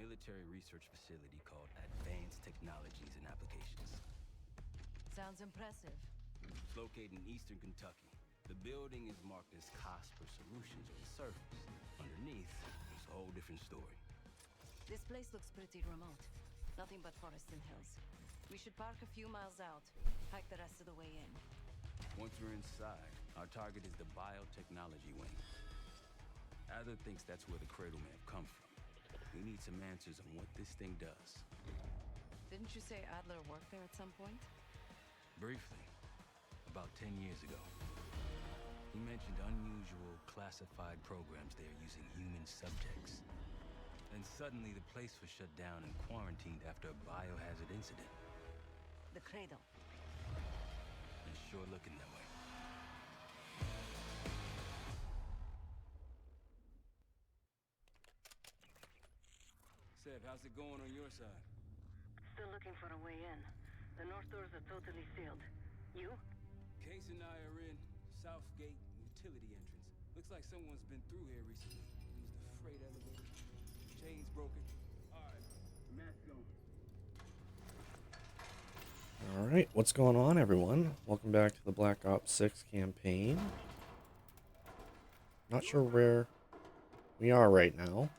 military research facility called Advanced Technologies and Applications. Sounds impressive. It's located in eastern Kentucky. The building is marked as Cosper Solutions on the surface. Underneath, it's a whole different story. This place looks pretty remote. Nothing but forest and hills. We should park a few miles out, hike the rest of the way in. Once we're inside, our target is the biotechnology wing. Adler thinks that's where the cradle may have come from. We need some answers on what this thing does. Didn't you say Adler worked there at some point? Briefly, about 10 years ago. He mentioned unusual classified programs there using human subjects. Then suddenly the place was shut down and quarantined after a biohazard incident. The cradle. It's sure looking that way. Seb, how's it going on your side? Still looking for a way in. The north doors are totally sealed. You? Case and I are in South Gate utility entrance. Looks like someone's been through here recently. Used the freight elevator. Chains broken. Alright, mask on. Alright, what's going on, everyone? Welcome back to the Black Ops 6 campaign. Not sure where we are right now.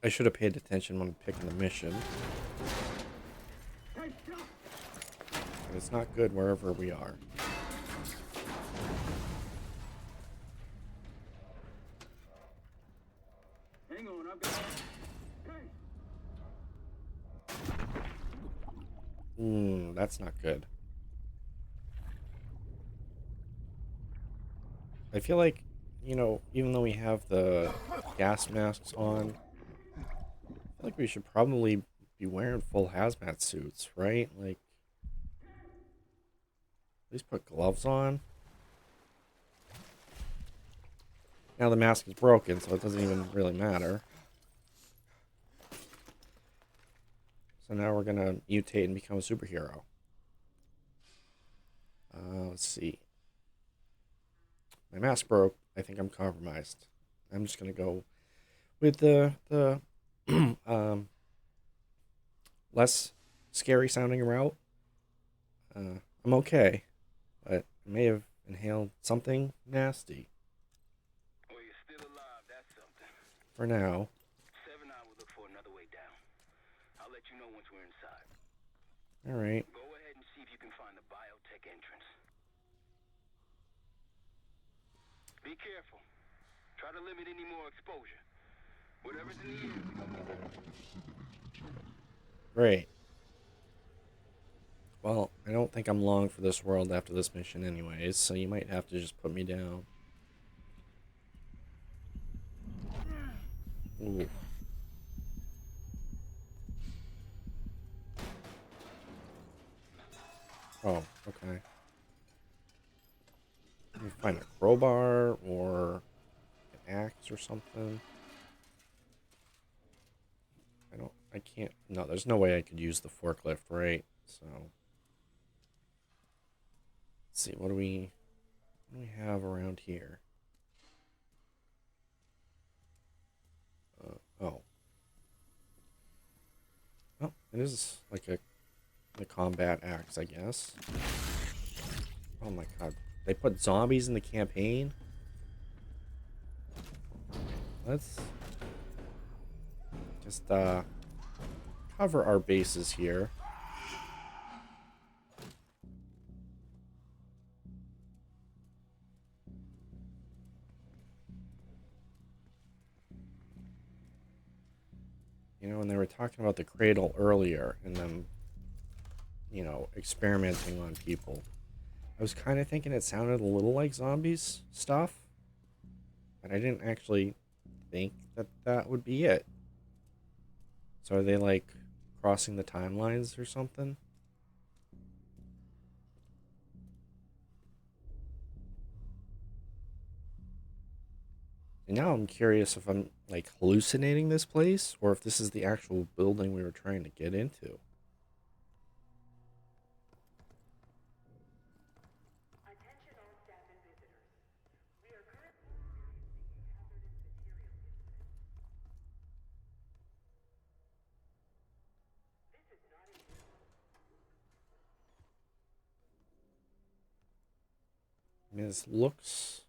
I should have paid attention when picking the mission. But it's not good wherever we are. Hang on, I've got... That's not good. I feel like, you know, even though we have the gas masks on, I feel like we should probably be wearing full hazmat suits, right? Like, at least put gloves on. Now the mask is broken, so it doesn't even really matter. So now we're gonna mutate and become a superhero. Let's see. My mask broke. I think I'm compromised. I'm just gonna go with the less scary sounding route. I'm okay, but I may have inhaled something nasty. Well, you're still alive, that's something. For now. 7 I will look for another way down. I'll let you know once we're inside. Alright. Go ahead and see if you can find the biotech entrance. Be careful. Try to limit any more exposure. Whatever's in the air. Great. Well, I don't think I'm long for this world after this mission anyways, so you might have to just put me down. Ooh. Oh, okay. Let me find a crowbar or an axe or something. I can't, no, there's no way I could use the forklift, right? So, let's see, what do we have around here? Oh, it is like a combat axe, I guess. Oh my god, they put zombies in the campaign? Let's just cover our bases here. You know, when they were talking about the cradle earlier and them, you know, experimenting on people, I was kind of thinking it sounded a little like zombies stuff, but I didn't actually think that that would be it. So are they like crossing the timelines or something? And now I'm curious if I'm like hallucinating this place or if this is the actual building we were trying to get into. Attention all staff and visitors. We are currently experiencing a hazardous material incident. mean, this looks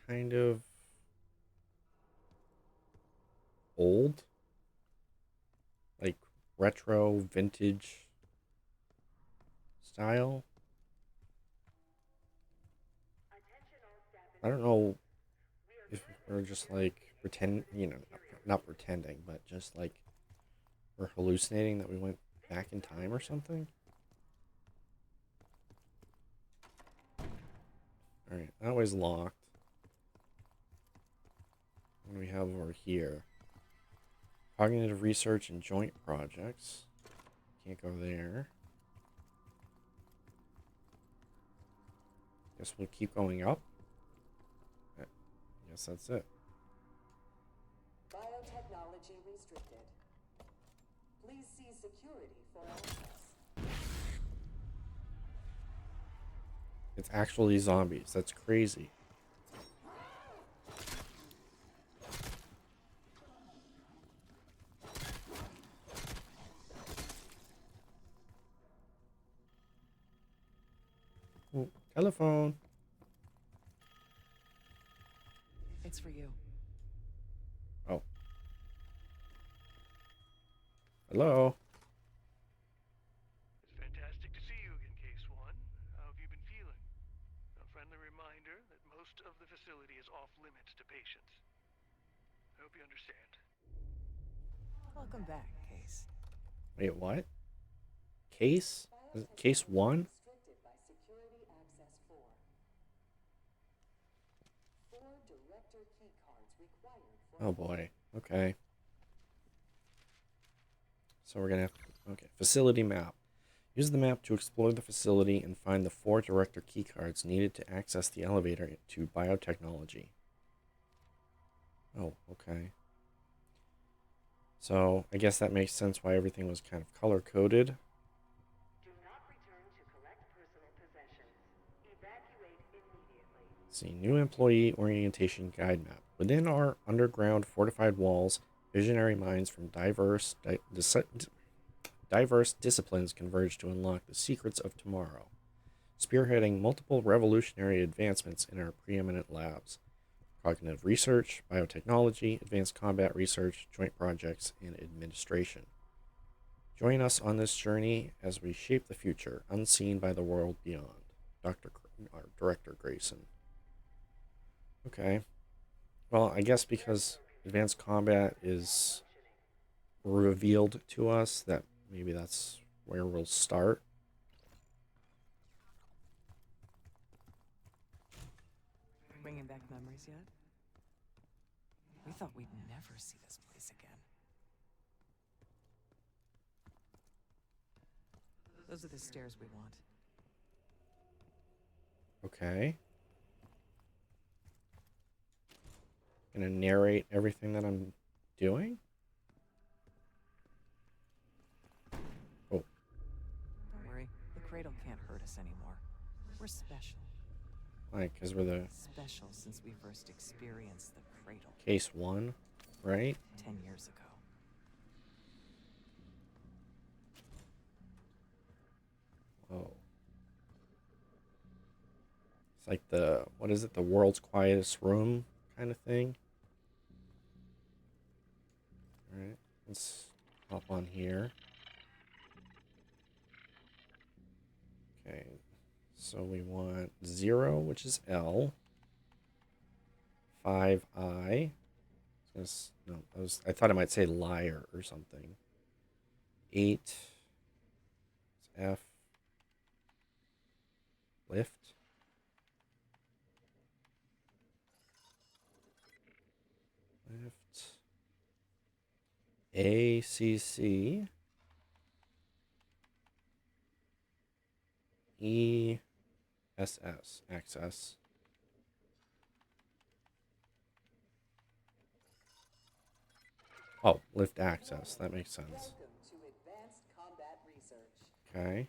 kind of old, like retro, vintage style. I don't know if we're just like not pretending, but just like we're hallucinating that we went back in time or something. All right, that way's locked. What do we have over here? Cognitive research and joint projects. Can't go there. Guess we'll keep going up. I guess that's it. Biotechnology restricted. Please see security for access. It's actually zombies. That's crazy. Oh, telephone. It's for you. Oh. Hello. It's fantastic to see you again, Case One. How have you been feeling? A friendly reminder that most of the facility is off limits to patients. I hope you understand. Welcome back, Case. Wait, what? Case? Is it Case 1? Restricted by security access 4. 4 director key cards required for Oh boy. Okay. So we're gonna have to, okay. Facility map. Use the map to explore the facility and find the 4 director key cards needed to access the elevator to biotechnology. Oh, okay. So I guess that makes sense why everything was kind of color-coded. Do not return to collect personal possessions. Evacuate immediately. See, new employee orientation guide map. Within our underground fortified walls, visionary minds from diverse disciplines converge to unlock the secrets of tomorrow, spearheading multiple revolutionary advancements in our preeminent labs: cognitive research, biotechnology, advanced combat research, joint projects, and administration. Join us on this journey as we shape the future, unseen by the world beyond. Director Grayson. Okay. Well, I guess because advanced combat is revealed to us, that maybe that's where we'll start. Bringing back memories yet? We thought we'd never see this place again. Those are the stairs we want. Okay. Gonna narrate everything that I'm doing? Oh. Don't worry, the cradle can't hurt us anymore. We're special. Like, because we're the Special since we first experienced the cradle Case 1, right? 10 years ago. Oh. It's like the, what is it, the world's quietest room kind of thing. Alright, let's hop on here. Okay, so we want 0, which is L. 5I. No, I thought I might say liar or something. 8 is F. Lift. Lift. ACC. ESS. Access. Oh, lift access. That makes sense. Welcome to advanced combat research. Okay.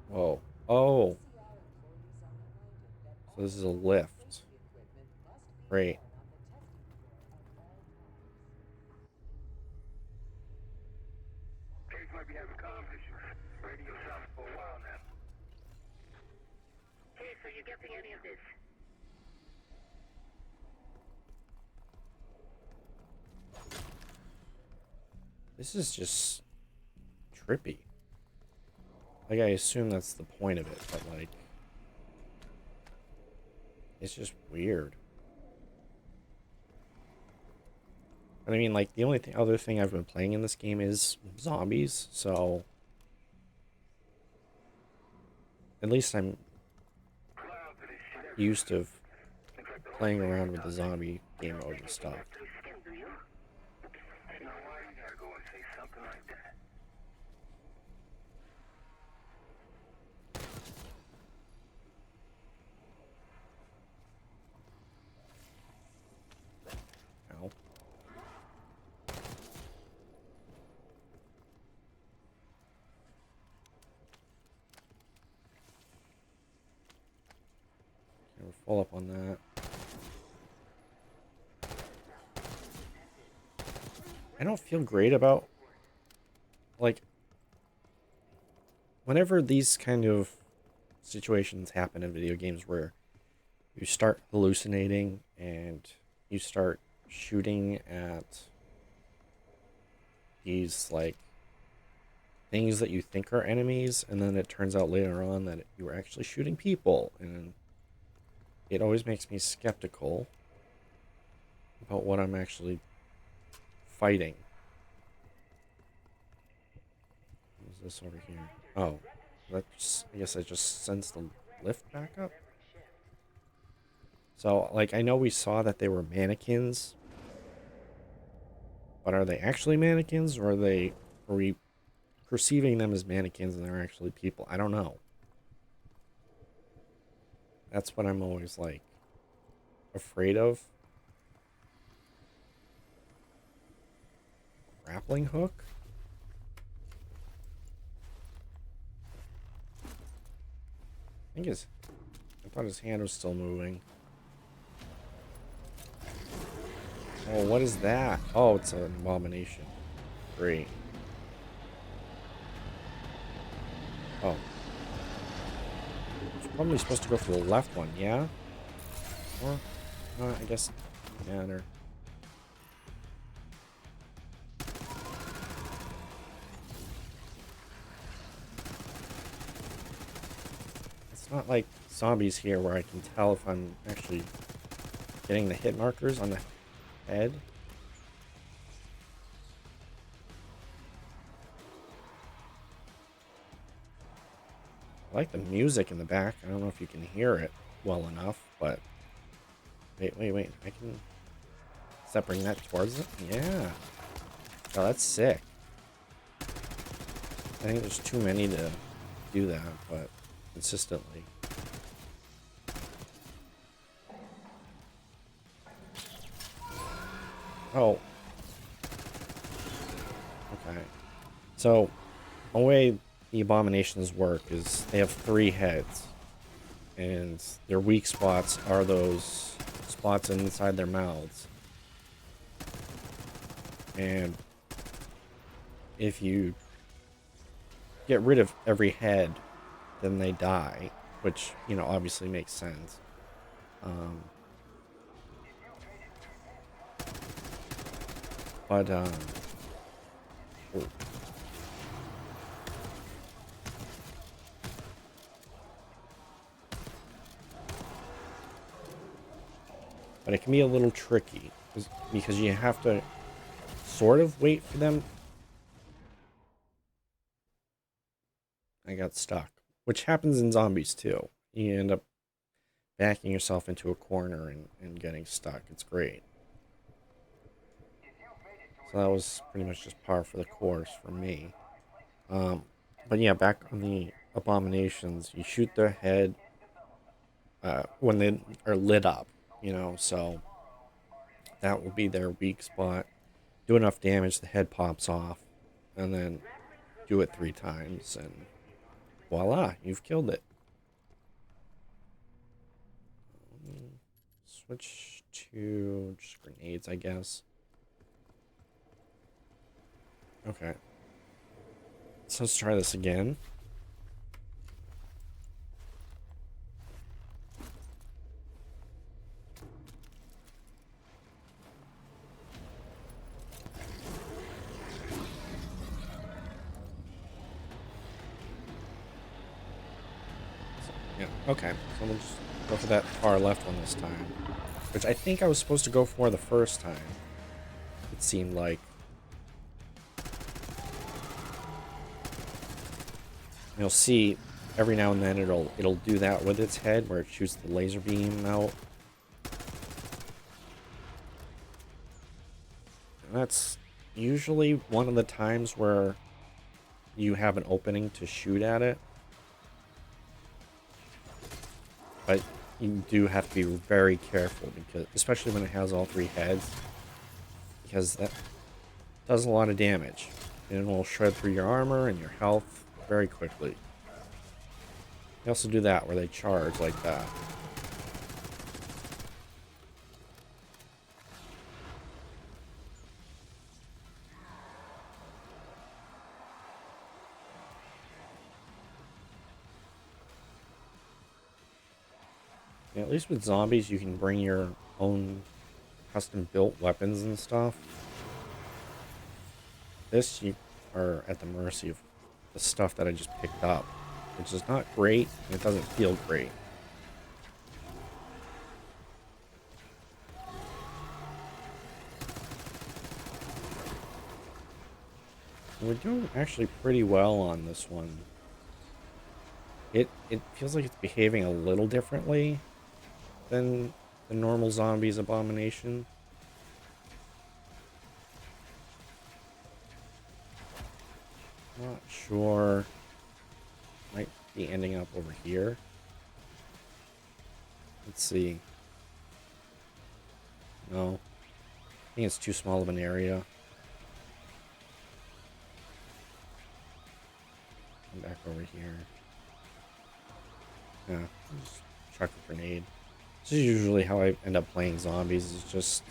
Whoa. Oh. CR employees are reminded that So this is a all lift. safety equipment must be Great. worn on the testing floor at all times. Case might be having comm issues. Radio silent for a while now. you getting any of this? This is just trippy. Like, I assume that's the point of it, but like, it's just weird. But I mean, like, the only other thing I've been playing in this game is zombies, so at least I'm used to playing around with the zombie game mode and stuff. Ow. Okay, we're full up on that. I don't feel great about, like, whenever these kind of situations happen in video games where you start hallucinating and you start shooting at these, like, things that you think are enemies, and then it turns out later on that you were actually shooting people, and it always makes me skeptical about what I'm actually fighting. What is this over here? Oh, that's, I guess I just sends the lift back up. So, like, I know we saw that they were mannequins, but are they actually mannequins, or are we perceiving them as mannequins and they're actually people? I don't know. That's what I'm always, like, afraid of. Grappling hook? I thought his hand was still moving. Oh, what is that? Oh, it's an abomination. Great. Oh. It's probably supposed to go for the left one, yeah? Or, I guess, yeah, they're... It's not like zombies here where I can tell if I'm actually getting the hit markers on the head. I like the music in the back. I don't know if you can hear it well enough, but... Wait. I can... Does that bring that towards it? Yeah. Oh, that's sick. I think there's too many to do that, but consistently. Oh. Okay. So, the way the abominations work is they have 3 heads. And their weak spots are those spots inside their mouths. And if you get rid of every head, then they die. Which, you know, obviously makes sense. Oh. But it can be a little tricky because you have to sort of wait for them. I got stuck, which happens in zombies too. You end up backing yourself into a corner and getting stuck. It's great. So that was pretty much just par for the course for me. But yeah, back on the abominations, you shoot their head when they are lit up, you know, so that will be their weak spot. Do enough damage, the head pops off, and then do it 3 times, and voila, you've killed it. Switch to just grenades, I guess. Okay. So let's try this again. Yeah, okay. So we'll just go for that far left one this time. Which I think I was supposed to go for the first time. It seemed like. You'll see every now and then it'll do that with its head where it shoots the laser beam out. And that's usually one of the times where you have an opening to shoot at it. But you do have to be very careful, because especially when it has all three heads, because that does a lot of damage. And it will shred through your armor and your health very quickly. They also do that where they charge like that. Yeah, at least with zombies, you can bring your own custom-built weapons and stuff. This, you are at the mercy of the stuff that I just picked up, which is not great, and it doesn't feel great. We're doing actually pretty well on this one. It feels like it's behaving a little differently than the normal zombies abomination. Not sure. Might be ending up over here. Let's see. No. I think it's too small of an area. Come back over here. Yeah, just chuck a grenade. This is usually how I end up playing zombies, is just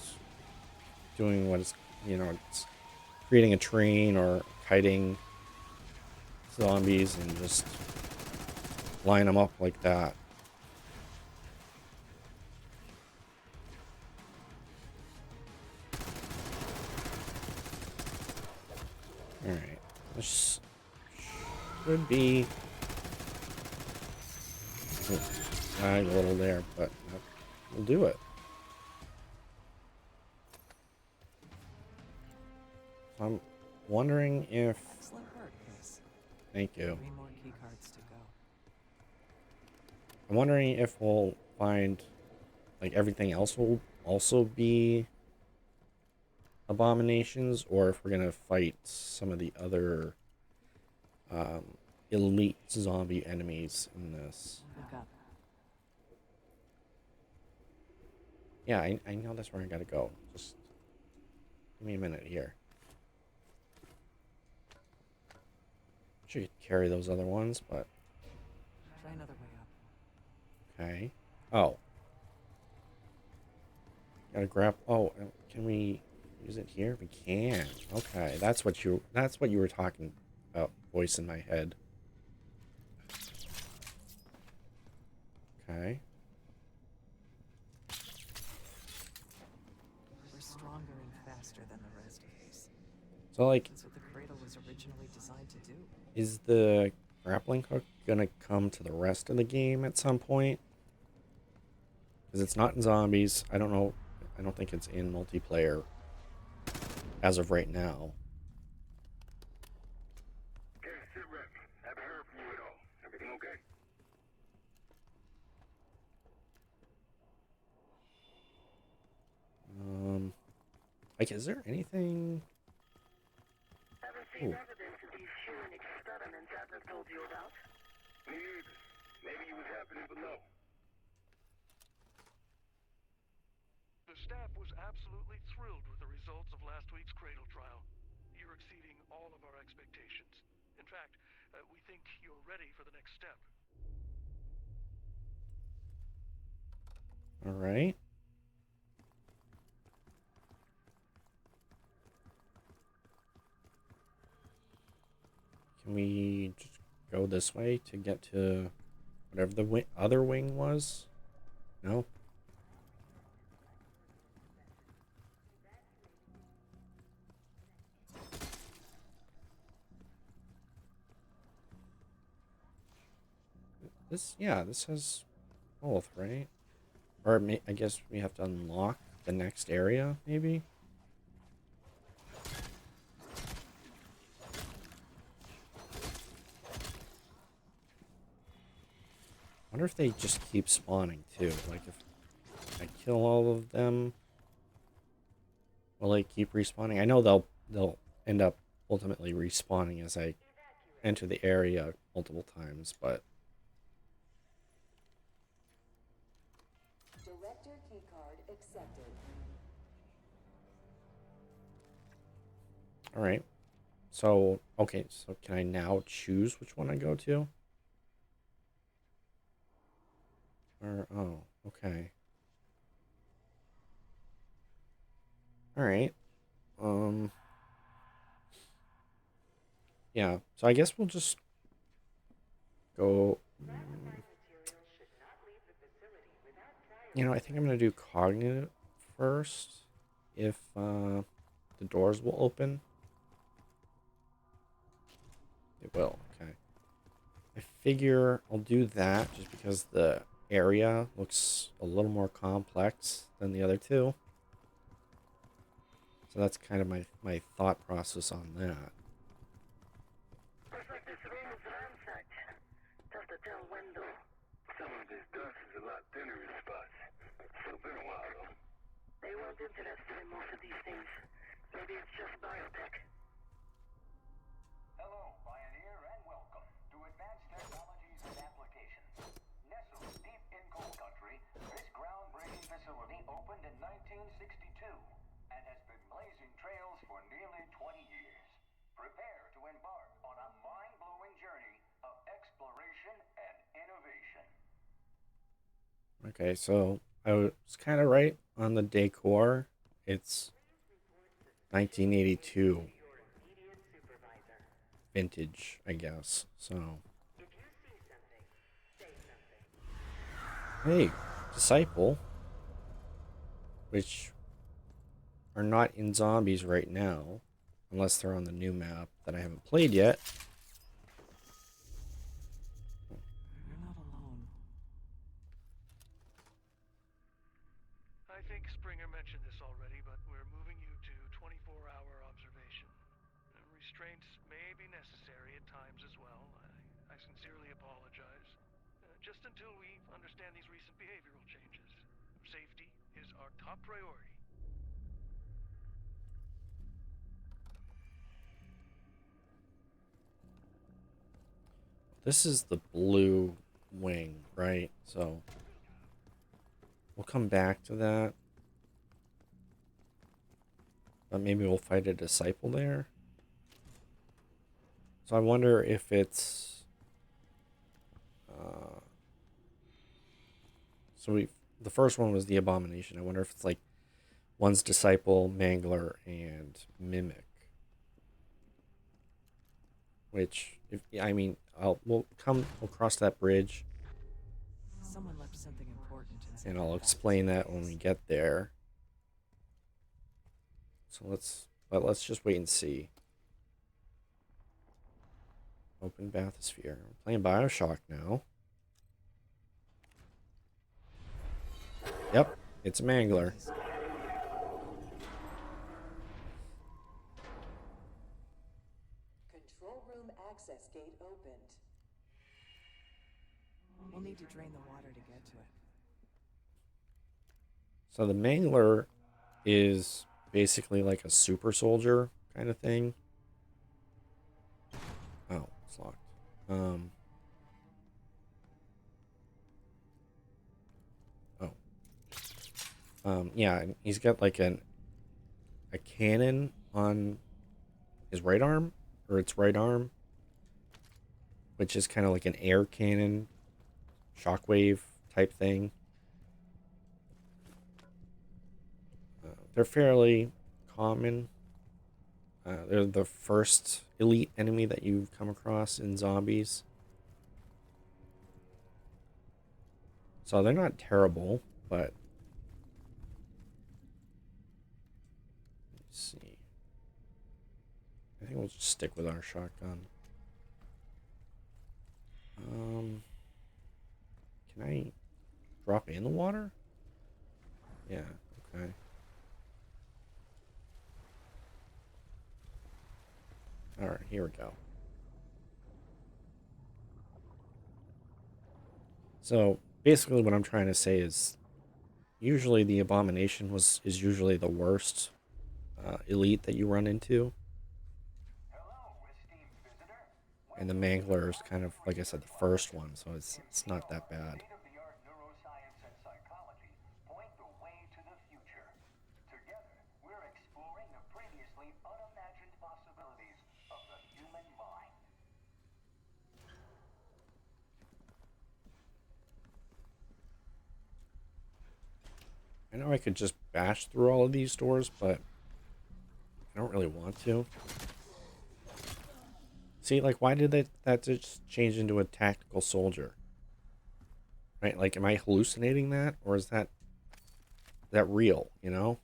doing what it's, it's creating a train or kiting zombies and just line them up like that. Alright, this should be lag a little there, but we'll do it. I'm wondering if... Excellent work, Chris. Thank you. 3 more key cards to go. I'm wondering if we'll find, like, everything else will also be abominations, or if we're gonna fight some of the other elite zombie enemies in this. Look up. Yeah, I know that's where I gotta go. Just give me a minute here. Sure, you could carry those other ones, but... Try another way up. Okay. Oh. Gotta grab... Oh, can we use it here? We can. Okay, that's what you were talking about, voice in my head. Okay. We're stronger and faster than the rest of these. So, like, That's what the cradle was originally designed to do. is the grappling hook gonna come to the rest of the game at some point? Because it's not in zombies. I don't know. I don't think it's in multiplayer as of right now. Okay, sit rep. Haven't heard from you at all. Everything okay? Like, is there anything? Haven't seen Ooh. evidence of these human experiments Adler told you about. Me either. Maybe it was happening below. The staff was absolutely thrilled with the results of last week's cradle trial. You're exceeding all of our expectations. In fact, we think you're ready for the next step. All right. Can we just go this way to get to whatever the other wing was? No? This has both, right? Or I guess we have to unlock the next area, maybe? I wonder if they just keep spawning too. Like if I kill all of them, will they keep respawning? I know they'll end up ultimately respawning as I enter the area multiple times, but Director keycard accepted. all right. So, okay, so can I now choose which one I go to? Or, oh, okay. All right. Yeah, so I guess we'll just go. You know, I think I'm going to do cognitive first. If the doors will open. It will, okay. I figure I'll do that just because the area looks a little more complex than the other two. So that's kind of my thought process on that. Looks like this room is ransacked. Tough to tell when though. Some of this dust is a lot thinner in spots. Still been a while though. They weren't interested in most of these things. Maybe it's just biotech. Hello, Pioneer, and welcome to Advanced Technologies and Applications. Nestled deep in coal country, this groundbreaking facility opened in 1962 and has been blazing trails for nearly 20 years. Prepare to embark on a mind-blowing journey of exploration and innovation. Okay, so I was kind of right on the decor. It's 1982 vintage, I guess. So, hey, Disciple, which are not in zombies right now, unless they're on the new map that I haven't played yet. You're not alone. I think Springer mentioned this already, but we're moving you to 24-hour observation. Restraints may be necessary at times as well. I sincerely apologize. Just until we understand these recent behavioral changes. Safety is our top priority. This is the blue wing, right? So we'll come back to that. But maybe we'll fight a Disciple there. So I wonder if it's... the first one was the Abomination. I wonder if it's like one's Disciple, Mangler, and Mimic. Which, we'll cross that bridge. Someone left something important inside. And I'll the explain box. that when we get there. So let's just wait and see. Open bathysphere. I'm playing Bioshock now. Yep, it's a Mangler. Control room access gate opened. We'll need to drain the water to get to it. So the Mangler is basically like a super soldier kind of thing. Oh, it's locked. Yeah, and he's got like a cannon on his right arm, or its right arm, which is kind of like an air cannon, shockwave type thing. They're fairly common. They're the first elite enemy that you've come across in zombies. So they're not terrible, but... Let's see. I think we'll just stick with our shotgun. Can I drop in the water? Yeah, okay. Alright, here we go. So, basically what I'm trying to say is, usually the Abomination is usually the worst elite that you run into. And the Mangler is kind of, like I said, the first one, so it's not that bad. I know I could just bash through all of these doors, but I don't really want to. See, like, why did that just change into a tactical soldier? Right? Like, am I hallucinating that? Or is that real, you know?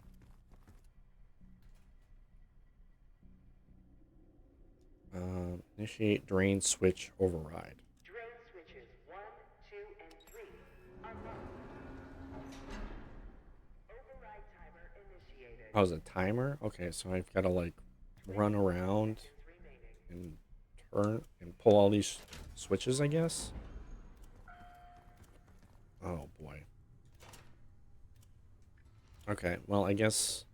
Initiate drain switch override. Drain switches 1, 2, and 3 unlocked. Override timer initiated. Oh, is it a timer? Okay, so I've got to, like, run around and turn and pull all these switches, I guess. Oh, boy. Okay, well, I guess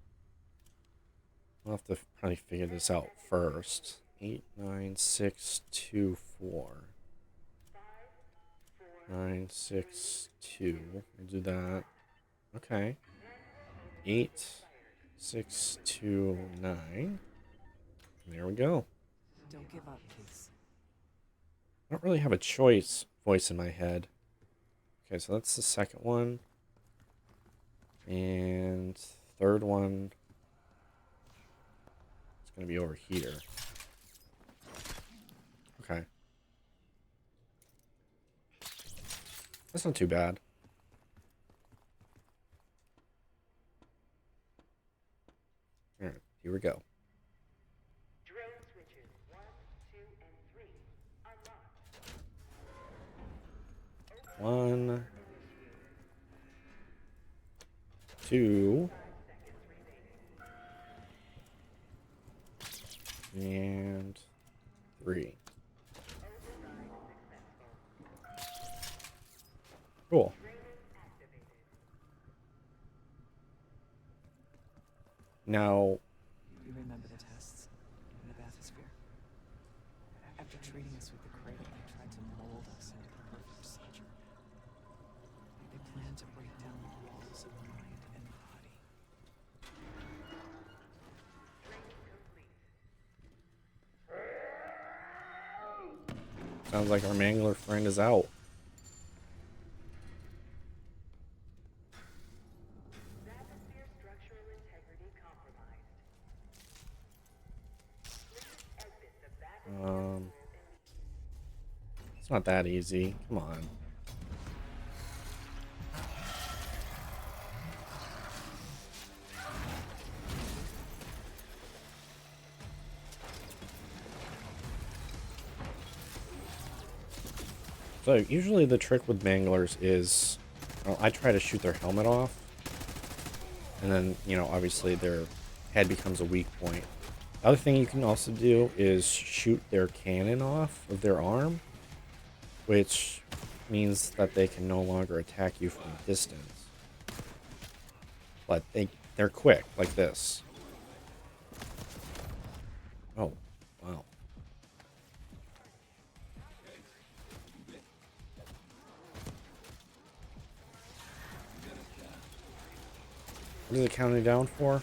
I'll have to probably figure this out first. 8, 9, 6, 2, 4. 9, 6, 2. We'll do that. Okay. 8, 6, 2, 9. There we go. Don't give up, please. I don't really have a choice voice in my head. Okay, so that's the second one. And third one is going to be over here. Okay. That's not too bad. Alright, here we go. Drain switches 1, 2, and 3 unlocked. 1, 2, and 3. Cool. Now, You remember the tests in the bathysphere? After treating us with the cradle, they tried to mold us into the perfect soldier. They planned to break down the walls of the mind and body. sounds like our Mangler friend is out. Bathysphere structural integrity compromised. Please exit the bathysphere. It's not that easy. Come on. So usually the trick with Manglers is, well, I try to shoot their helmet off, and then, you know, obviously their head becomes a weak point. The other thing you can also do is shoot their cannon off of their arm, which means that they can no longer attack you from a distance. But they're quick, like this. Oh, wow. What is it counting down for?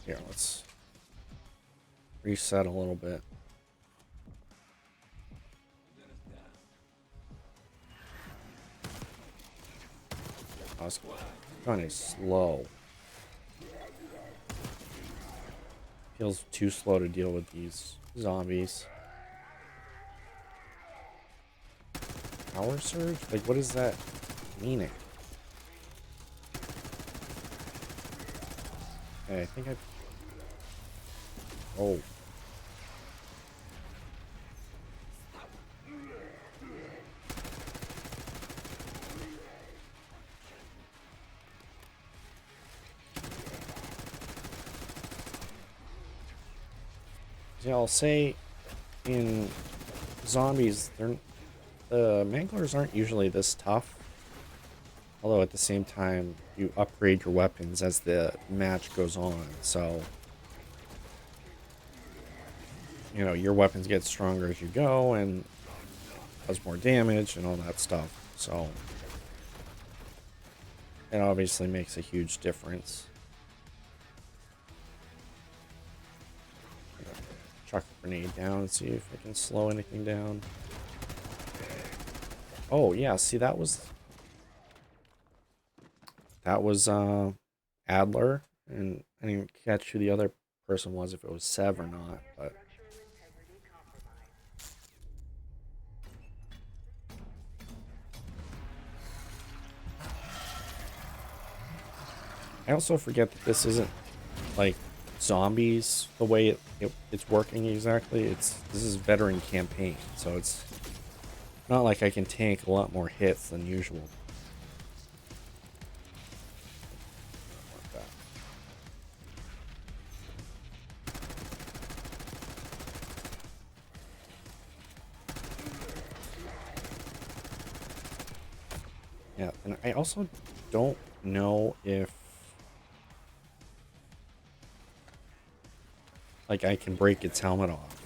Here, let's reset a little bit. Oh, it's kind of slow. Feels too slow to deal with these zombies. Power surge? Like, what is that meaning? Okay, I think I... Oh. Yeah, I'll say in zombies, the manglers aren't usually this tough. Although at the same time, you upgrade your weapons as the match goes on, so you know, your weapons get stronger as you go and does more damage and all that stuff. So it obviously makes a huge difference. Chuck a grenade down and see if I can slow anything down. Oh yeah, see that was Adler, and I didn't catch who the other person was, if it was Sev or not, but I also forget that this isn't like zombies the way it's working exactly. This is veteran campaign, so it's not like I can tank a lot more hits than usual. Yeah, and I also don't know if like I can break its helmet off.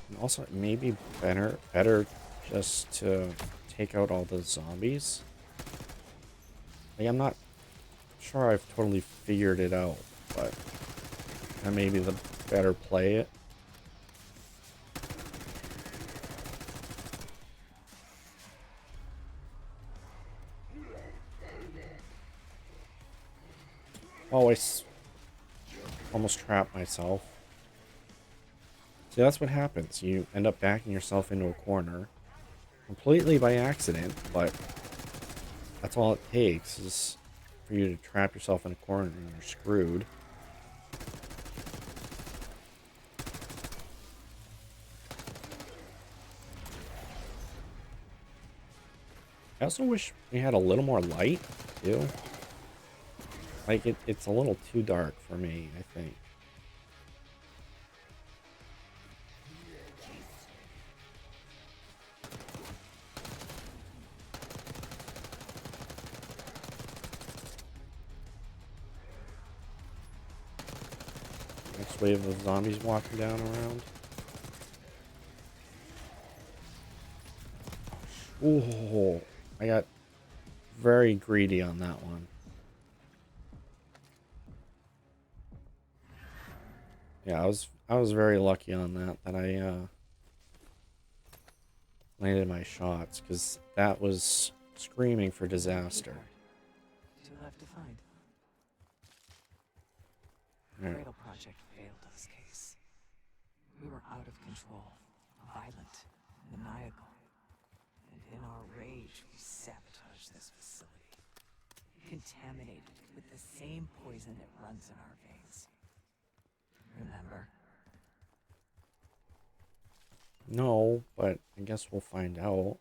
And also it may be better just to take out all the zombies. Like, I'm not sure I've totally figured it out, but that may be the better play it. Oh, I almost trapped myself. See, that's what happens. You end up backing yourself into a corner completely by accident, but that's all it takes is for you to trap yourself in a corner and you're screwed. I also wish we had a little more light, too. Like, it's a little too dark for me, I think. Next wave of zombies walking down around. Ooh, I got very greedy on that one. Yeah, I was very lucky on that I landed my shots, because that was screaming for disaster. Two left to find. The Alright. Cradle Project failed us, Case. We were out of control, violent, maniacal. And in our rage, we sabotaged this facility. Contaminated with the same poison that runs in our veins. Remember? No, but I guess we'll find out.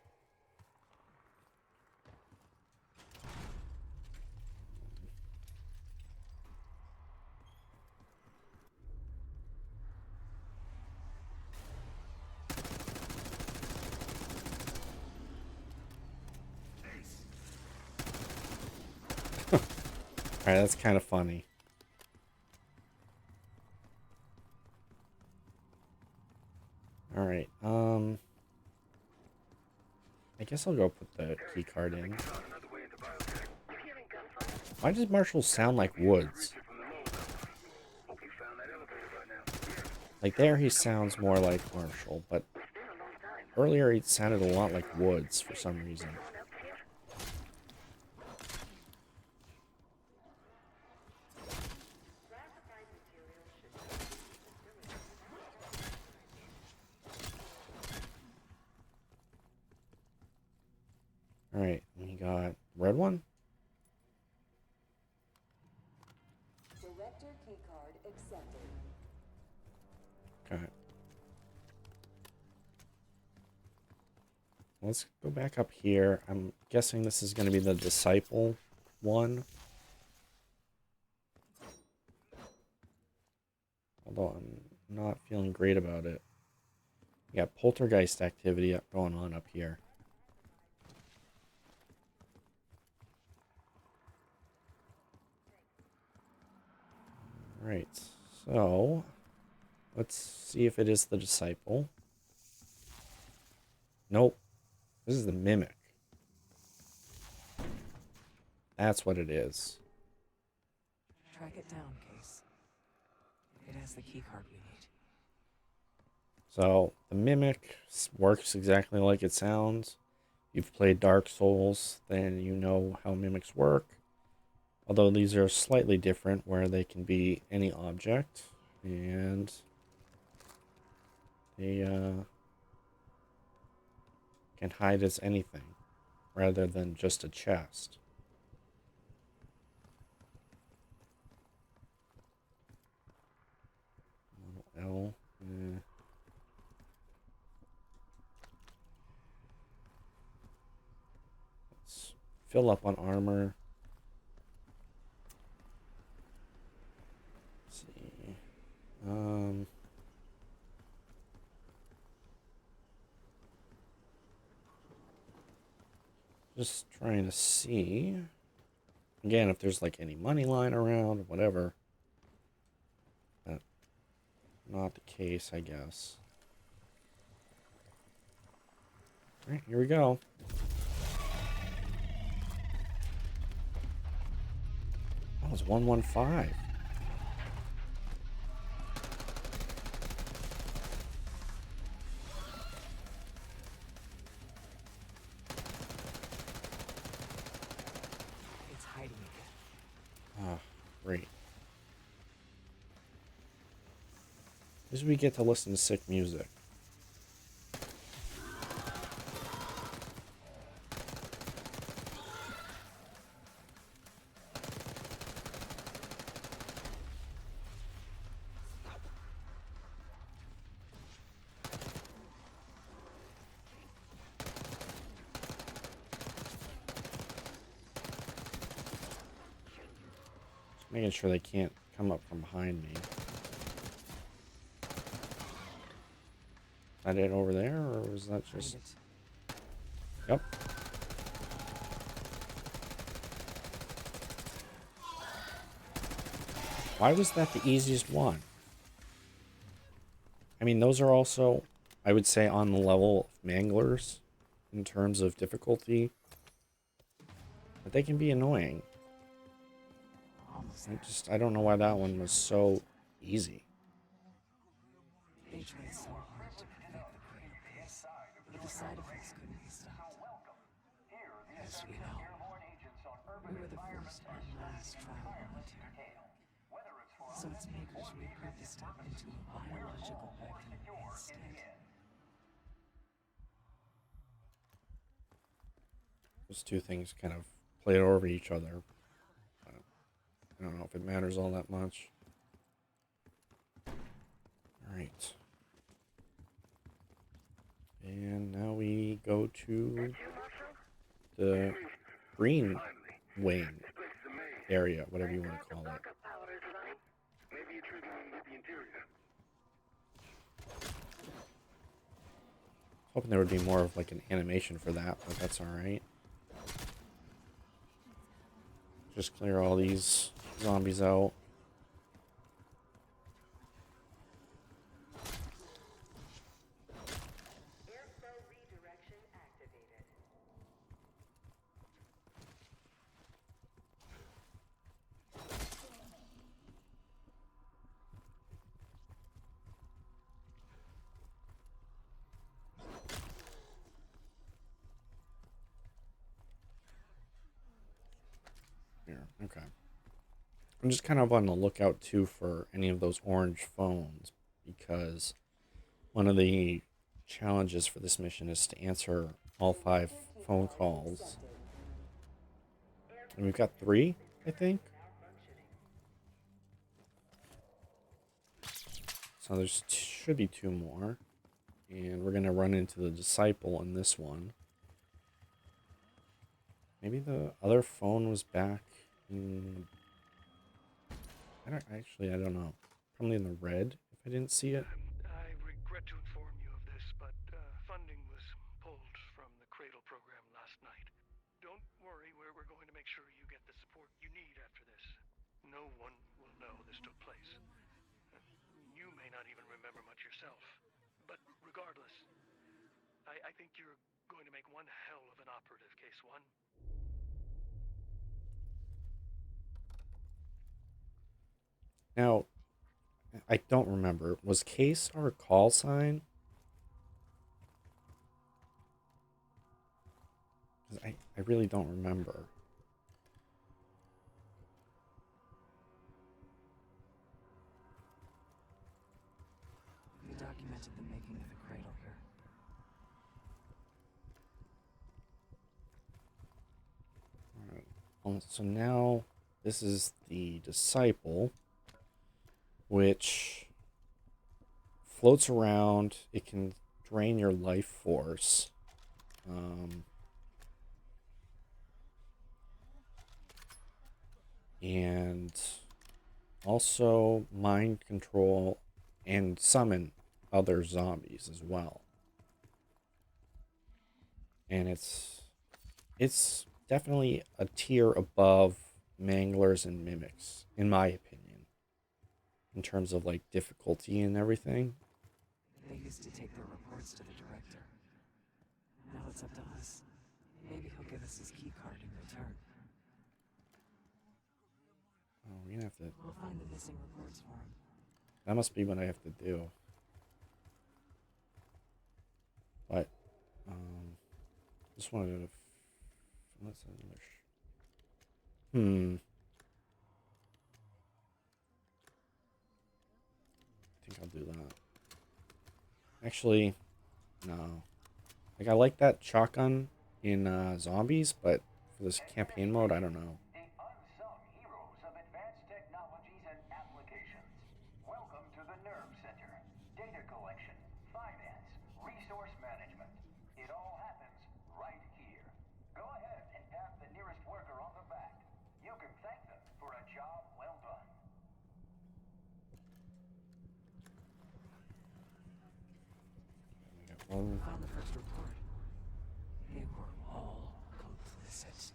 Alright, that's kind of funny. Alright, I guess I'll go put the key card in. Why does Marshall sound like Woods? Like, there he sounds more like Marshall, but earlier he sounded a lot like Woods for some reason. Alright, we got red one. Director keycard accepted. Okay. Let's go back up here. I'm guessing this is going to be the disciple one. Although I'm not feeling great about it. We got poltergeist activity going on up here. Alright, so let's see if it is the disciple. Nope. This is the mimic. That's what it is. Track it down, Case. It has the key card we need. So, the mimic works exactly like it sounds. If you've played Dark Souls, then you know how mimics work. Although these are slightly different, where they can be any object. And they can hide as anything, rather than just a chest. L. Let's fill up on armor. Let's see. Just trying to see. Again, if there's like any money lying around, whatever. Not the case, I guess. Alright, here we go. That was 115. It's hiding again. Ah, great. At least we get to listen to sick music. Just making sure they can't come up from behind me. Is that it over there, or was that just... Yep. Why was that the easiest one? I mean, those are also, I would say, on the level of manglers in terms of difficulty. But they can be annoying. I don't know why that one was so easy. They tried so hard to perfect the crane pace, but the side effects couldn't be stopped. As we know, we were the first and last trial volunteer. So its makers repurposed it into a biological weapon instead. Those two things kind of played over each other. I don't know if it matters all that much. Alright. And now we go to the green wing area, whatever you want to call it. Hoping there would be more of like an animation for that, but that's alright. Just clear all these zombies out. Airflow redirection activated. Here, okay. I'm just kind of on the lookout too for any of those orange phones, because one of the challenges for this mission is to answer all 5 phone calls. And we've got 3, I think. So there should be 2 more. And we're going to run into the disciple in this one. Maybe the other phone was back in... I don't know. probably in the red if I didn't see it. I regret to inform you of this, but funding was pulled from the Cradle program last night. Don't worry, we're going to make sure you get the support you need after this. No one will know this took place. You may not even remember much yourself. But regardless, I think you're going to make one hell of an operative, Case One. Now, I don't remember. Was Case our call sign? 'Cause I really don't remember. We documented the making of the cradle here. Alright. So now this is the disciple, which floats around. It can drain your life force. And also mind control and summon other zombies as well. And it's definitely a tier above manglers and mimics, in my opinion, in terms of like difficulty and everything. They used to take their reports to the director. Now it's up to us. Maybe he'll give us his key card in return. Oh, we're gonna have to. We'll find the missing reports for him. That must be what I have to do. But just wanted to. Let's I think I'll do that. Actually, no. Like, I like that shotgun in zombies, but for this campaign mode, I don't know. The unsung heroes of advanced technologies and applications. Welcome to the Nerve Center. Data collection, finance, resource management. It all happens right here. Go ahead and tap the nearest worker on the back. You can thank them for a job well done. Well, Found the first report. They were all complicit.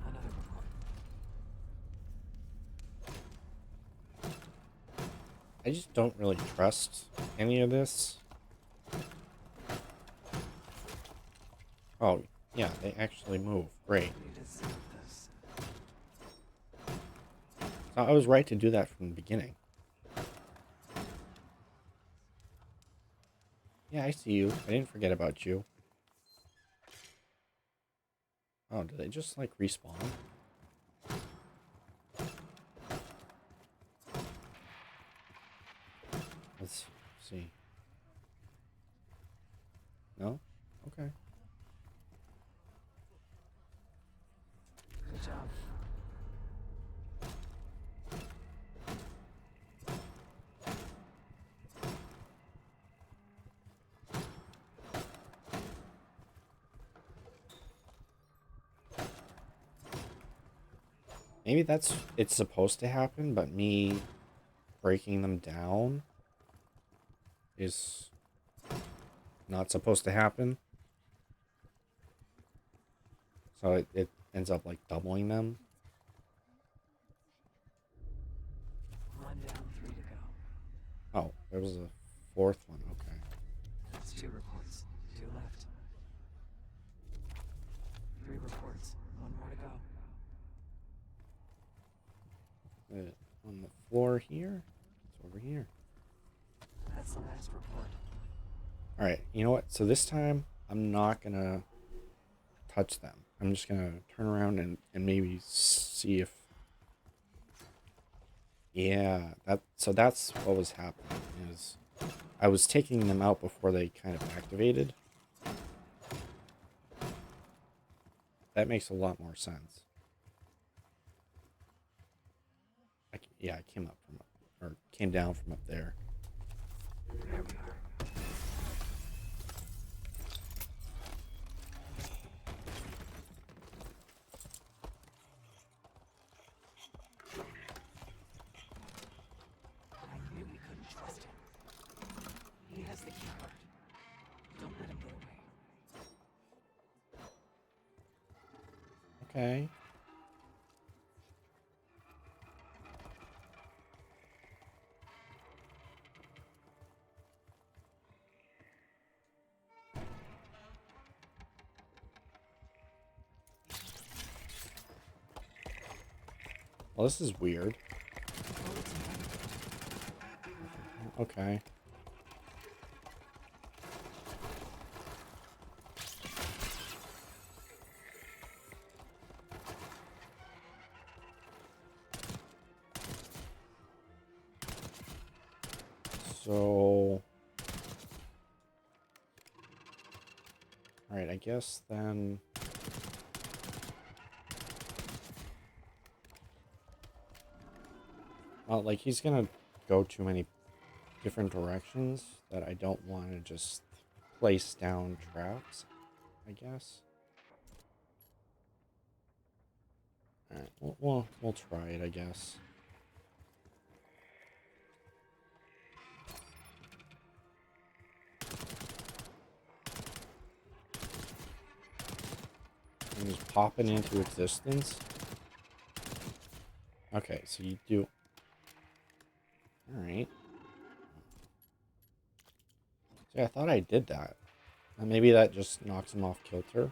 Another report. I just don't really trust any of this. Oh, yeah, they actually move. Great. You deserve this. So I was right to do that from the beginning. Yeah, I see you. I didn't forget about you. Oh, did they just, like, respawn? Let's see. No? Okay. Good job. Maybe it's supposed to happen, but me breaking them down is not supposed to happen. So it ends up like doubling them. One down, 3 to go. Oh, there was a fourth one. Okay. That's 2 reports. 2 left. 3 reports. 1 more to go. On the floor here. It's over here. That's the last report. All right. You know what? So this time I'm not gonna touch them. I'm just gonna turn around and maybe see if. Yeah. So that's what was happening. Is I was taking them out before they kind of activated. That makes a lot more sense. Yeah, I came up from or came down from up there. There we are. Okay. Well, this is weird. Okay. So, alright, I guess then, well, like, he's gonna go too many different directions that I don't want to just place down traps, I guess. Alright, we'll try it, I guess. And just popping into existence. Okay, so you do. Alright. See, I thought I did that. And maybe that just knocks him off kilter.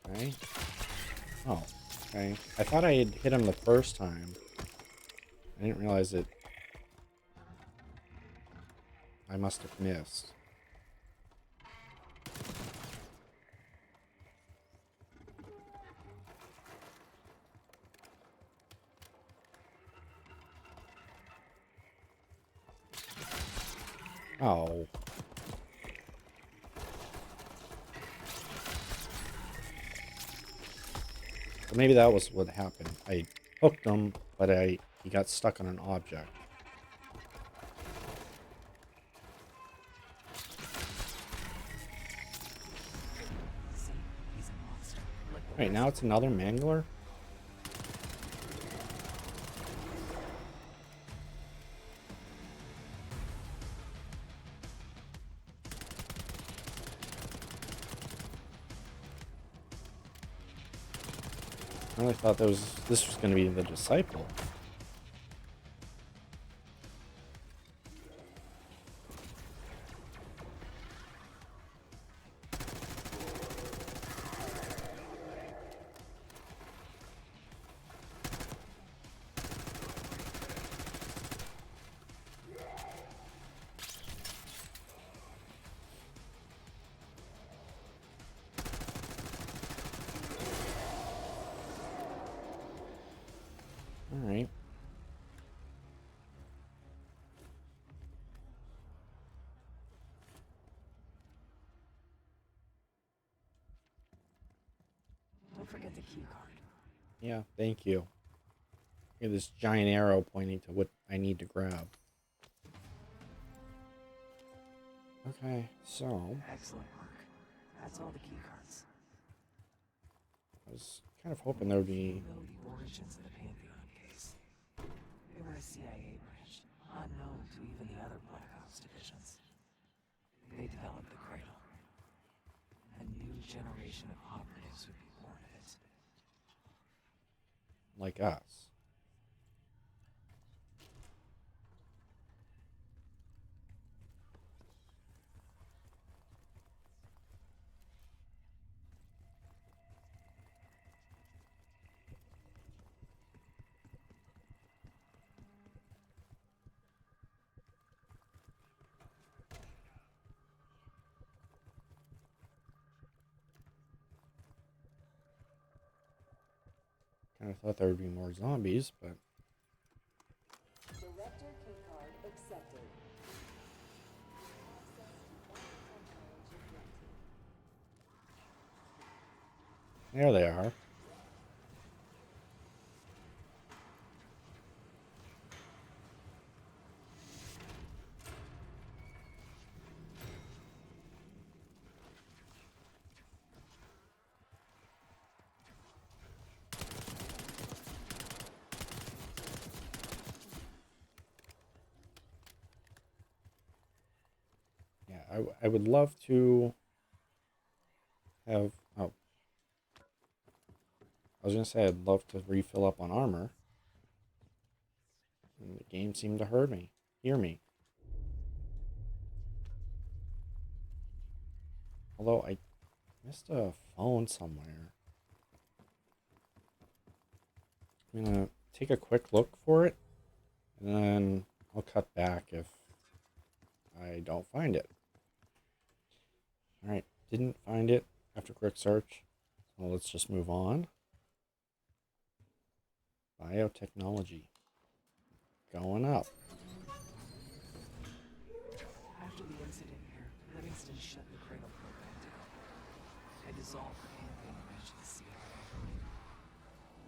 Okay. Oh, okay. I thought I had hit him the first time. I didn't realize it. I must have missed. Oh. So maybe that was what happened. I hooked him, but he got stuck on an object. Wait, now it's another mangler? I really thought this was going to be the disciple. All right. Don't forget the key card. Yeah, thank you. Look at this giant arrow pointing to what I need to grab. Okay, so Excellent work. That's all the key cards. I was kind of hoping there would be. You know the origins of the Pantheon case. They were a CIA branch, unknown to even the other Black Ops divisions. They developed the Cradle. A new generation of operatives would be born of it. Like us. Kind of thought there would be more zombies, but Director keycard accepted. there they are. I would love to have... Oh. I was going to say I'd love to refill up on armor. And the game seemed to hear me. Although I missed a phone somewhere. I'm going to take a quick look for it. And then I'll cut back if I don't find it. Alright, didn't find it after quick search. So let's just move on. Biotechnology. Going up. After the incident here, Livingston shut the cradle program down. I dissolved the campaign and matched the seal.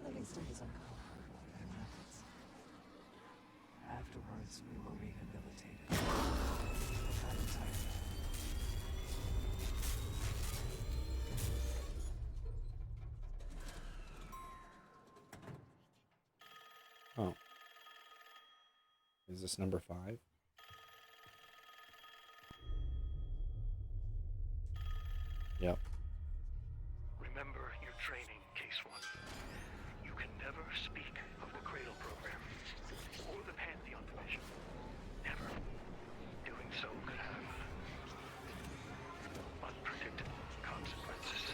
Livingston was uncomfortable with their methods. Afterwards, we were rehabilitated. I retired. Oh. Is this number 5? Yep. Remember your training, Case 1. You can never speak of the Cradle program or the Pantheon division. Never. Doing so could have unpredictable consequences.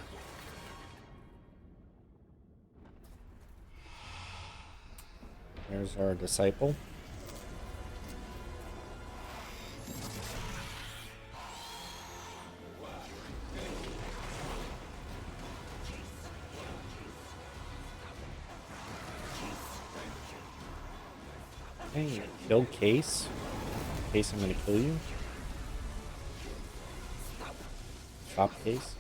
There's our disciple. Hey, kill Case? Case, I'm gonna kill you. Stop Case.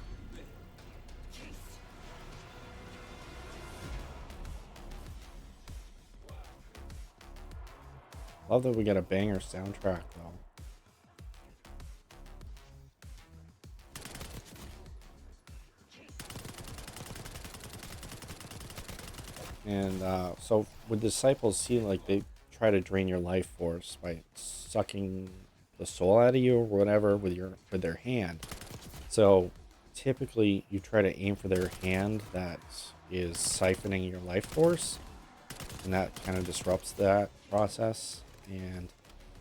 Love that we got a banger soundtrack though. And so with disciples, see, like they try to drain your life force by sucking the soul out of you or whatever with their hand. So typically you try to aim for their hand that is siphoning your life force, and that kind of disrupts that process. And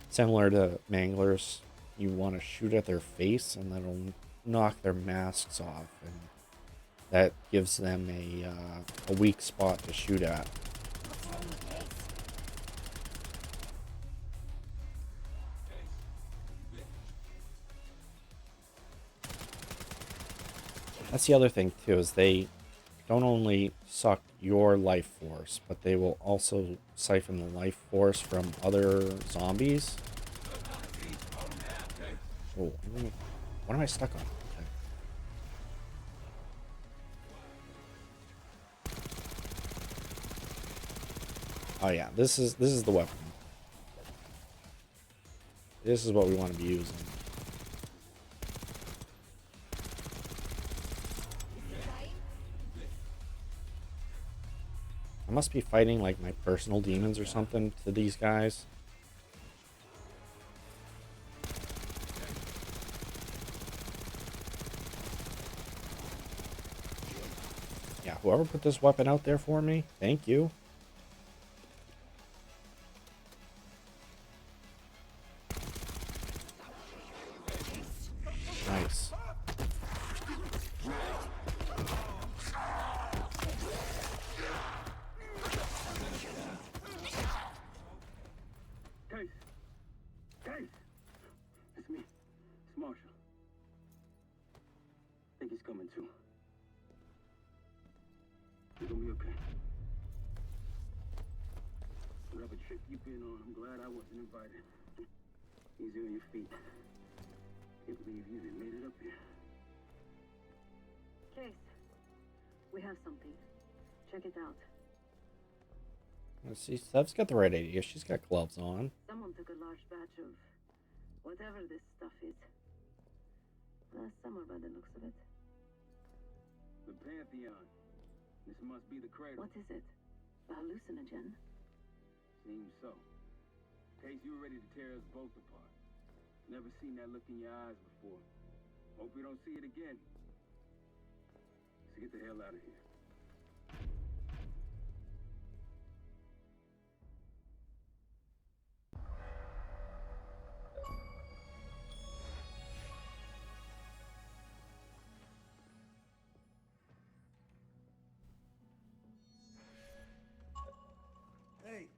similar to manglers, you want to shoot at their face and that'll knock their masks off, and that gives them a weak spot to shoot at. That's the other thing too, is they don't only suck your life force, but they will also siphon the life force from other zombies. Oh, what am I stuck on? Okay. Oh yeah, this is the weapon. This is what we want to be using. I must be fighting like my personal demons or something to these guys. Yeah, whoever put this weapon out there for me, thank you. Nice. Case! It's me. It's Marshall. I think he's coming too. You're gonna be okay. Whatever trip you've been on, I'm glad I wasn't invited. Easy on your feet. Can't believe you even made it up here. Case, we have something. Check it out. Let's see, Sev's got the right idea. She's got gloves on. Someone took a large batch of whatever this stuff is. Last summer, by the looks of it. The Pantheon. This must be the cradle. What is it? A hallucinogen? Seems so. Case, you were ready to tear us both apart. Never seen that look in your eyes before. Hope we don't see it again. Let's get the hell out of here. Hey,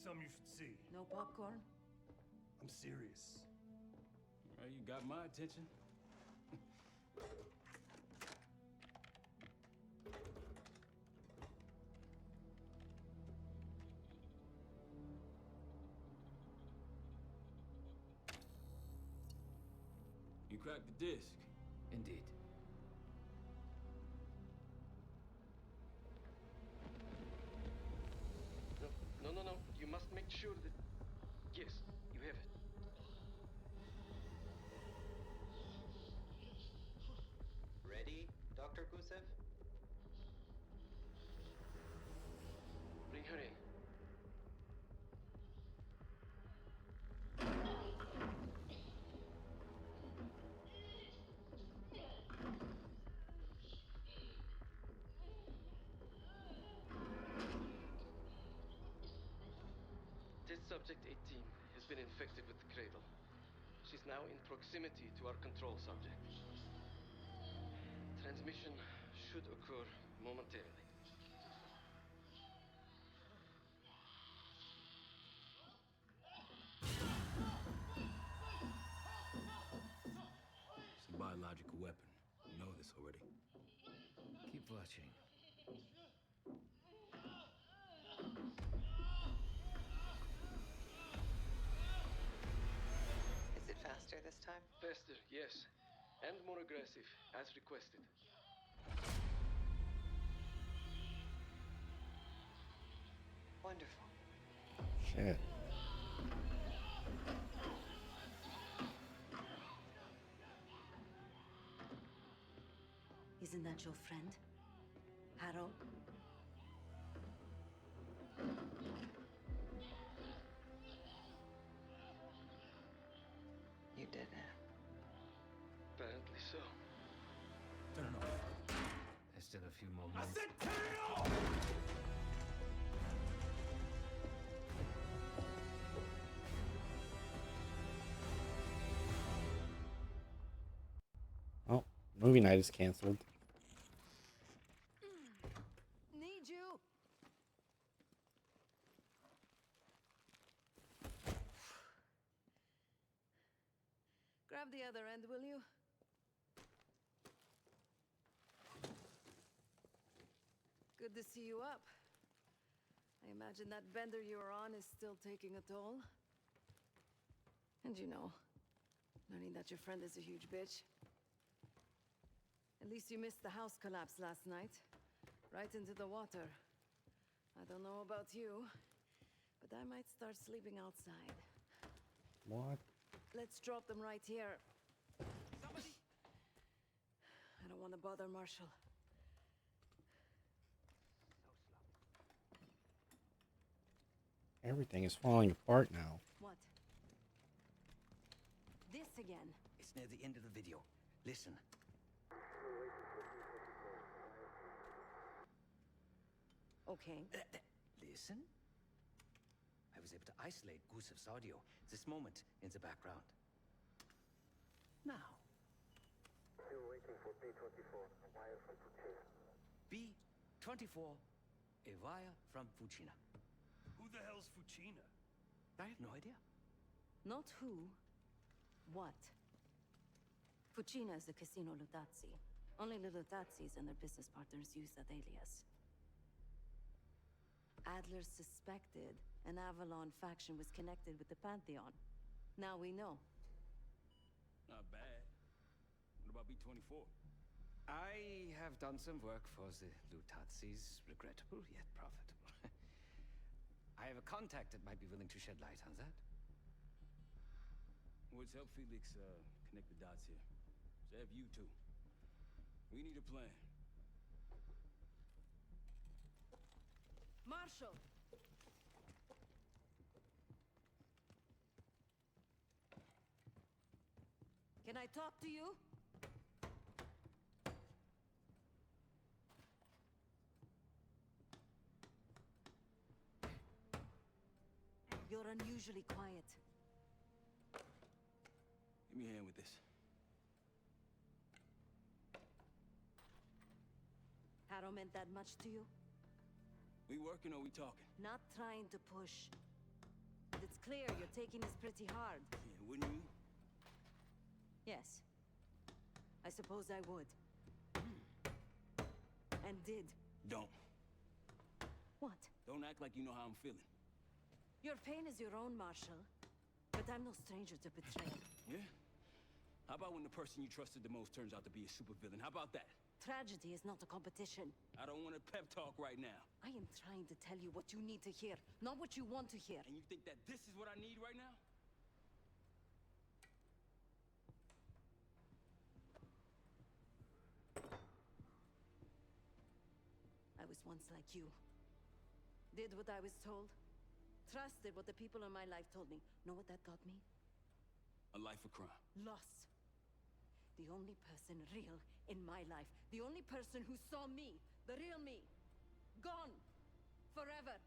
something you should see. No popcorn? I'm serious. Well, you got my attention. You cracked the disc. Indeed. No. You must make sure that... Yes, you have it. Ready, Dr. Gusev? Bring her in. Test subject 18 has been infected with the cradle. She's now in proximity to our control subject. Transmission should occur momentarily. It's a biological weapon. You know this already. Keep watching. Is it faster this time? Faster, yes. And more aggressive, as requested. Wonderful. Shit. Isn't that your friend? Harrow? You did it. Apparently so. Turn it off. There's still a few more minutes. Turn it off! Oh, movie night is canceled. Need you! Grab the other end, will you? Good to see you up. I imagine that bender you were on is still taking a toll. And you know, learning that your friend is a huge bitch. At least you missed the house collapse last night. Right into the water. I don't know about you, but I might start sleeping outside. What? Let's drop them right here. Somebody! I don't want to bother Marshall. Everything is falling apart now. What? This again. It's near the end of the video. Listen. Okay. Listen. I was able to isolate Gusev's audio. This moment in the background. Now. Still waiting for B-24, a wire from Fuchina. B-24, a wire from Fuchina. Who the hell's Fuchina? I have no idea. Not who. What? Fucina is the Casino Lutazzi. Only the Lutazzis and their business partners use that alias. Adler suspected an Avalon faction was connected with the Pantheon. Now we know. Not bad. What about B-24? I have done some work for the Lutazzis. Regrettable, yet profitable. I have a contact that might be willing to shed light on that. Let's help Felix connect the dots here. So have you two. We need a plan. Marshall! Can I talk to you? You're unusually quiet. Give me a hand with this. Harrow meant that much to you? We working or we talking? Not trying to push. But it's clear you're taking this pretty hard. Yeah, wouldn't you? Yes. I suppose I would. And did. Don't. What? Don't act like you know how I'm feeling. Your pain is your own, Marshal. But I'm no stranger to betrayal. Yeah? How about when the person you trusted the most turns out to be a supervillain? How about that? Tragedy is not a competition. I don't want to pep talk right now. I am trying to tell you what you need to hear, not what you want to hear. And you think that this is what I need right now? I was once like you. Did what I was told. Trusted what the people in my life told me. Know what that got me? A life of crime. Loss. The only person real in my life. The only person who saw me. The real me. Gone. Forever.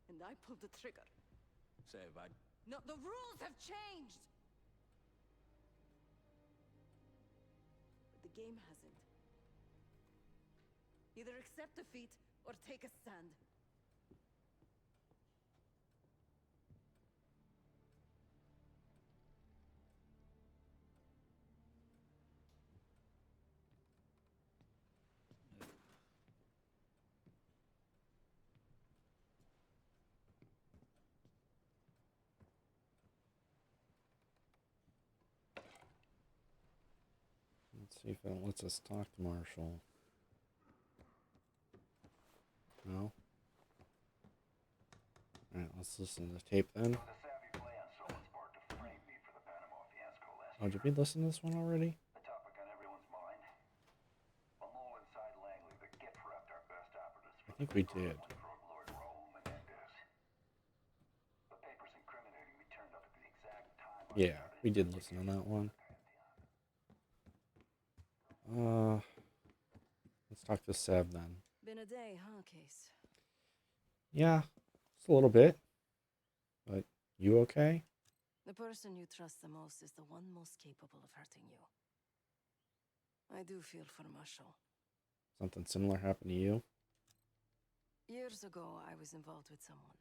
And I pulled the trigger. Sav, No, the rules have changed! But the game hasn't. Either accept defeat or take a stand. Let's see if it lets us talk to Marshall. No? Alright, let's listen to the tape then. Oh, did we listen to this one already? The topic on everyone's mind. A mole inside Langley that gift-wrapped our best operatives I think we did. drug lord Raoul Menendez. The papers incriminating me turned up at the exact time. Yeah, we did listen to that one. Let's talk to Sev then. Been a day, huh, Case? Yeah, just a little bit. But you okay? The person you trust the most is the one most capable of hurting you. I do feel for Marshall. Something similar happened to you? Years ago, I was involved with someone.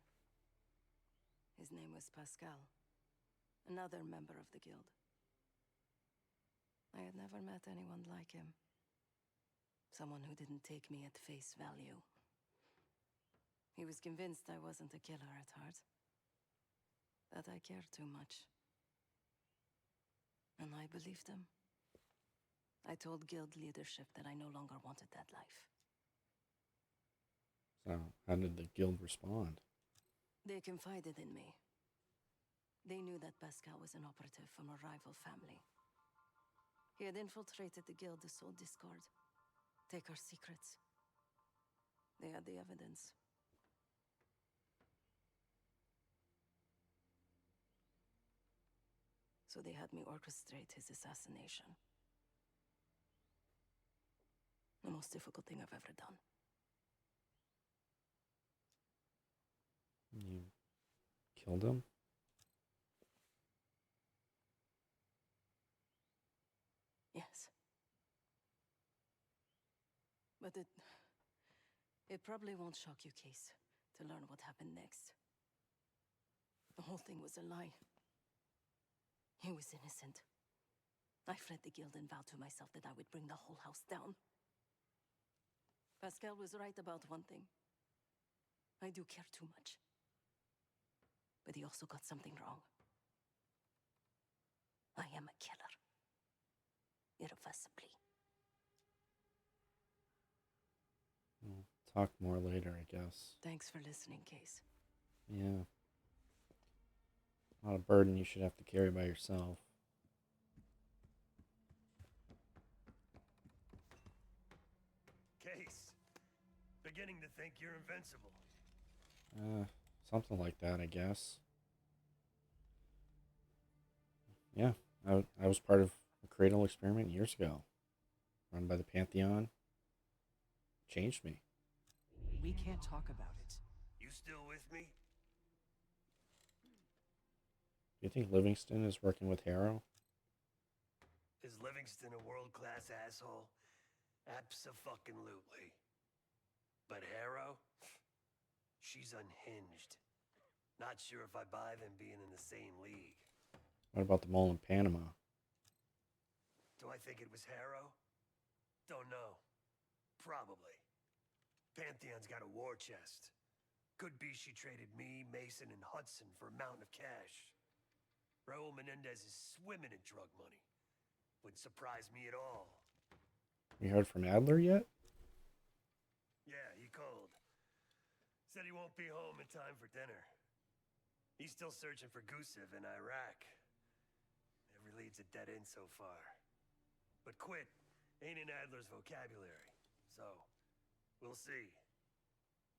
His name was Pascal, another member of the guild. I had never met anyone like him. Someone who didn't take me at face value. He was convinced I wasn't a killer at heart. That I cared too much. And I believed him. I told guild leadership that I no longer wanted that life. So, how did the guild respond? They confided in me. They knew that Pascal was an operative from a rival family. He had infiltrated the guild to sow discord. Take our secrets. They had the evidence. So they had me orchestrate his assassination. The most difficult thing I've ever done. You killed him? Yes. But it probably won't shock you, Case, to learn what happened next. The whole thing was a lie. He was innocent. I fled the guild and vowed to myself that I would bring the whole house down. Pascal was right about one thing. I do care too much. But he also got something wrong. I am a killer. Irreversibly. We'll talk more later, I guess. Thanks for listening, Case. Yeah. Not a burden you should have to carry by yourself. Case. Beginning to think you're invincible. Something like that, I guess. Yeah, I was part of a cradle experiment years ago, run by the Pantheon. Changed me. We can't talk about it. You still with me? Do you think Livingston is working with Harrow? Is Livingston a world-class asshole? Abso-fucking-lutely. But Harrow? She's unhinged. Not sure if I buy them being in the same league. What about the mole in Panama? Do I think it was Harrow? Don't know. Probably. Pantheon's got a war chest. Could be she traded me, Mason, and Hudson for a mountain of cash. Raul Menendez is swimming in drug money. Wouldn't surprise me at all. You heard from Adler yet? Yeah, he called. Said he won't be home in time for dinner. He's still searching for Gusev in Iraq. Every lead's a dead end so far. But quit ain't in Adler's vocabulary, so we'll see.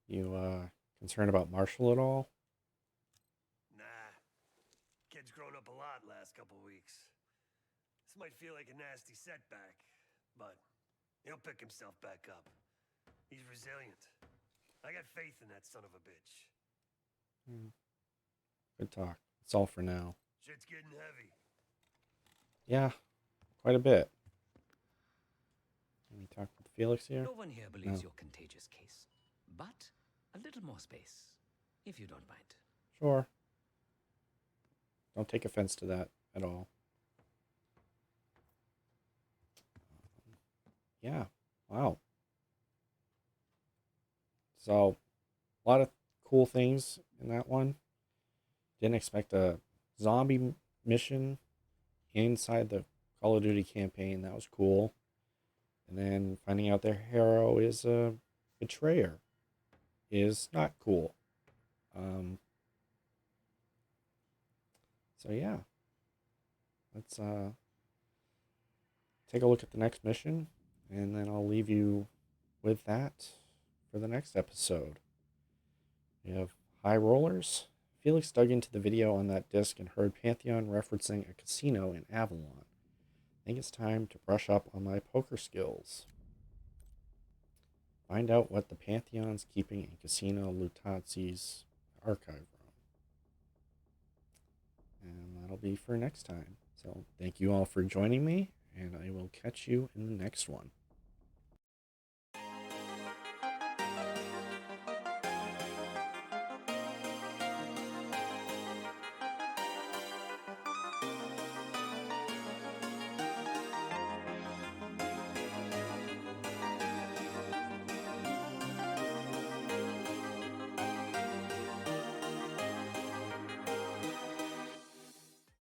You, concerned about Marshall at all? Nah. Kid's grown up a lot last couple weeks. This might feel like a nasty setback, but he'll pick himself back up. He's resilient. I got faith in that son of a bitch. Good talk. That's all for now. Shit's getting heavy. Yeah, quite a bit. Can we talk with Felix here? No one here believes No. your contagious case, but a little more space, if you don't mind. Sure. Don't take offense to that at all. Yeah, wow. So, a lot of cool things in that one. Didn't expect a zombie mission inside the Call of Duty campaign. That was cool. And then finding out their hero is a betrayer is not cool. So yeah, let's take a look at the next mission, and then I'll leave you with that for the next episode. We have High Rollers. Felix dug into the video on that disc and heard Pantheon referencing a casino in Avalon. I think it's time to brush up on my poker skills. Find out what the Pantheon's keeping in Casino Lutazi's archive room. And that'll be for next time. So thank you all for joining me, and I will catch you in the next one.